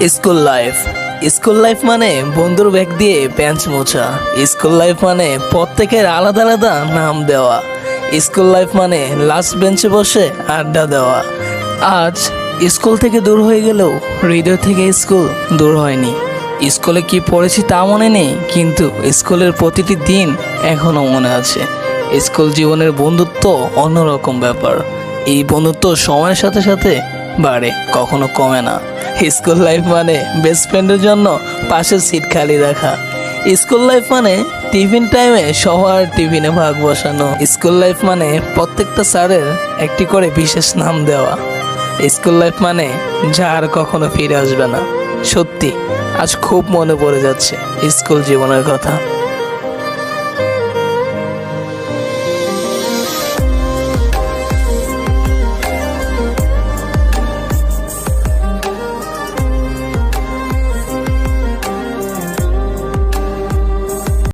School life মানে বন্ধুর bag দিয়ে বেঞ্চ মোছা। স্কুল লাইফ মানে প্রত্যেকের আলাদা আলাদা নাম দেওয়া। স্কুল লাইফ মানে লাস্ট বেঞ্চে বসে আড্ডা দেওয়া। আজ স্কুল থেকে দূর হয়ে গেলেও হৃদয় থেকে স্কুল দূর হয়নি। স্কুলে কি পড়েছি তা মনে নেই, কিন্তু স্কুলের প্রতিটি দিন এখনো মনে আছে। স্কুল জীবনের বন্ধুত্ব অন্যরকম ব্যাপার। এই বন্ধুত্ব সময়ের সাথে সাথে বাড়ে, কখনো কমে না। স্কুল লাইফ মানে বেস্ট ফ্রেন্ডের জন্য পাশের সিট খালি রাখা। স্কুল লাইফ মানে টিফিন টাইমে সবার টিফিনে ভাগ বসানো। স্কুল লাইফ মানে প্রত্যেকটা স্যারের একটি করে বিশেষ নাম দেওয়া। স্কুল লাইফ মানে যা আর কখনো ফিরে আসবে না। সত্যি আজ খুব মনে পড়ে যাচ্ছে স্কুল জীবনের কথা।